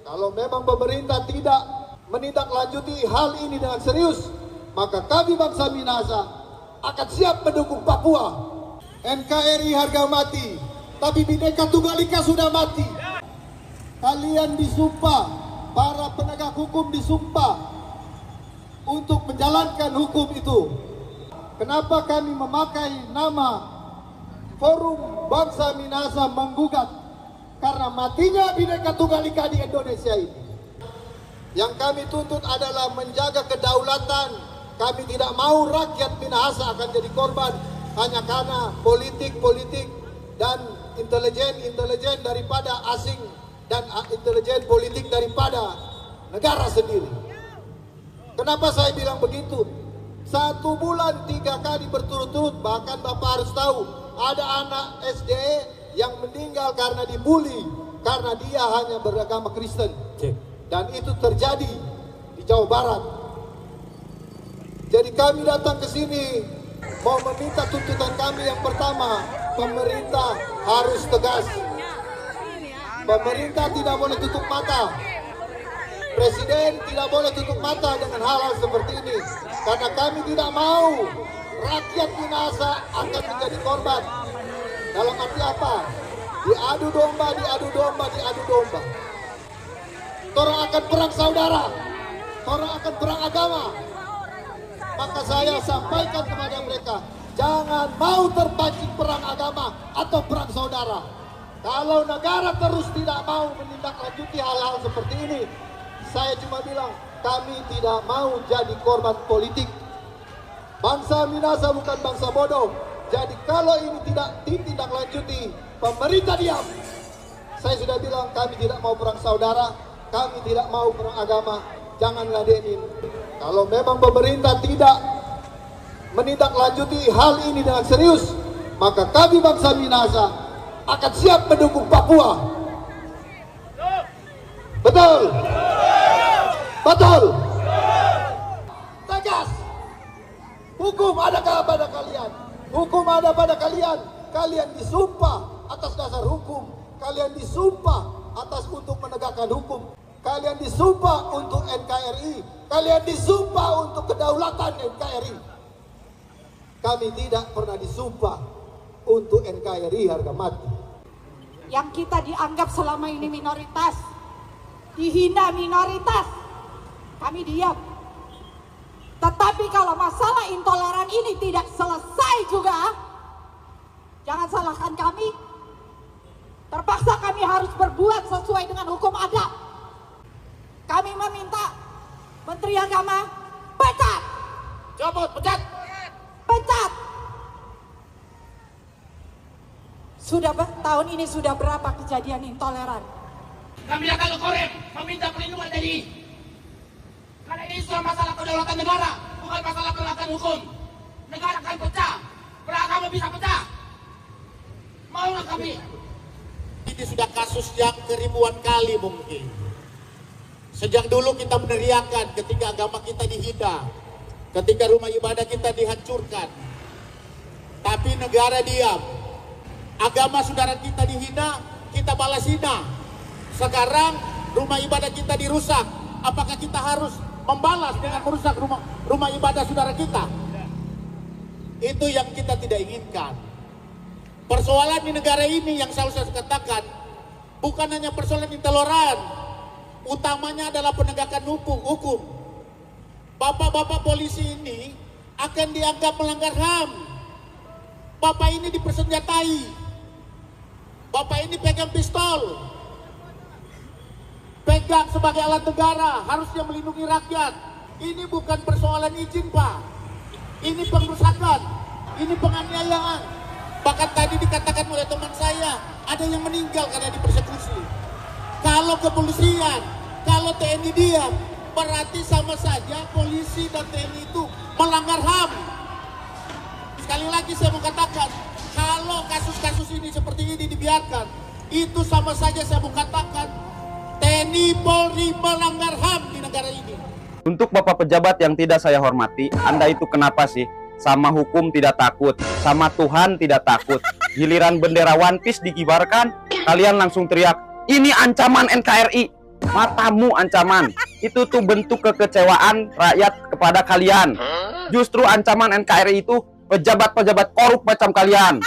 Kalau memang pemerintah tidak menindaklanjuti hal ini dengan serius, maka kami bangsa Minahasa akan siap mendukung Papua. NKRI harga mati, tapi Bhinneka Tunggal Ika sudah mati. Kalian disumpah, para penegak hukum disumpah untuk menjalankan hukum itu. Kenapa kami memakai nama Forum Bangsa Minahasa menggugat? Karena matinya Bhinneka Tunggal Ika di Indonesia ini. Yang kami tuntut adalah menjaga kedaulatan. Kami tidak mau rakyat Minahasa akan jadi korban hanya karena politik dan intelijen daripada asing dan intelijen politik daripada negara sendiri. Kenapa saya bilang begitu? 1 bulan 3 kali berturut-turut, bahkan Bapak harus tahu ada anak SD yang meninggal karena dibully karena dia hanya beragama Kristen. Dan itu terjadi di Jawa Barat. Jadi kami datang ke sini mau meminta tuntutan kami yang pertama, pemerintah harus tegas. Pemerintah tidak boleh tutup mata. Presiden tidak boleh tutup mata dengan hal-hal seperti ini. Karena kami tidak mau rakyat Minahasa akan menjadi korban. Dalam arti apa? Diadu domba. Orang akan perang saudara. Orang akan perang agama. Maka saya sampaikan kepada mereka, jangan mau terpancing perang agama atau perang saudara. Kalau negara terus tidak mau menindaklanjuti hal-hal seperti ini, saya cuma bilang, kami tidak mau jadi korban politik. Bangsa Minahasa bukan bangsa bodoh. Jadi kalau ini tidak ditindaklanjuti, pemerintah diam. Saya sudah bilang, kami tidak mau perang saudara, kami tidak mau perang agama. Jangan ladenin. Kalau memang pemerintah tidak menindaklanjuti hal ini dengan serius, maka kami bangsa Minahasa akan siap mendukung Papua. Betul? Betul? Tegas. Hukum adakah pada kalian? Hukum ada pada kalian. Kalian disumpah atas dasar hukum. Kalian disumpah atas untuk menegakkan hukum. Kalian disumpah untuk NKRI. Kalian disumpah untuk kedaulatan NKRI. Kami tidak pernah disumpah untuk NKRI harga mati. Yang kita dianggap selama ini minoritas, dihina minoritas, kami diam. Tetapi kalau masalah intoleran ini tidak selesai juga, jangan salahkan kami. Terpaksa kami harus berbuat sesuai dengan hukum adat. Kami meminta Menteri Agama pecat. Copot, pecat. Pecat. Tahun ini sudah berapa kejadian intoleran? Kami akan korek, meminta perlindungan dari. Karena ini sudah masalah kedaulatan negara, bukan masalah kedaulatan hukum. Negara akan pecah, beragama bisa pecah. Maulah kami. Ini sudah kasus yang keribuan kali mungkin. Sejak dulu kita meneriakan ketika agama kita dihina, ketika rumah ibadah kita dihancurkan. Tapi negara diam. Agama saudara kita dihina, kita balas hina. Sekarang rumah ibadah kita dirusak. Apakah kita harus membalas dengan merusak rumah ibadah saudara kita? Itu yang kita tidak inginkan. Persoalan di negara ini yang selalu saya katakan, bukan hanya persoalan intoleran, utamanya adalah penegakan hukum. Bapak-bapak polisi ini akan dianggap melanggar HAM. Bapak ini dipersenjatai. Bapak ini pegang pistol. Pegang sebagai alat negara, harusnya melindungi rakyat. Ini bukan persoalan izin, Pak. Ini pengerusakan, ini penganiayaan. Bahkan tadi dikatakan oleh teman saya, ada yang meninggal karena dipersekusi. Kalau kepolisian, kalau TNI diam, berarti sama saja polisi dan TNI itu melanggar HAM. Sekali lagi saya mau katakan, kalau kasus-kasus ini seperti ini dibiarkan, itu sama saja saya mau katakan TNI Polri melanggar HAM di negara ini. Untuk Bapak pejabat yang tidak saya hormati, Anda itu kenapa sih? Sama hukum tidak takut, sama Tuhan tidak takut. Giliran bendera One Piece dikibarkan, kalian langsung teriak, ini ancaman NKRI. Matamu ancaman. Itu tuh bentuk kekecewaan rakyat kepada kalian. Justru ancaman NKRI itu pejabat-pejabat korup macam kalian.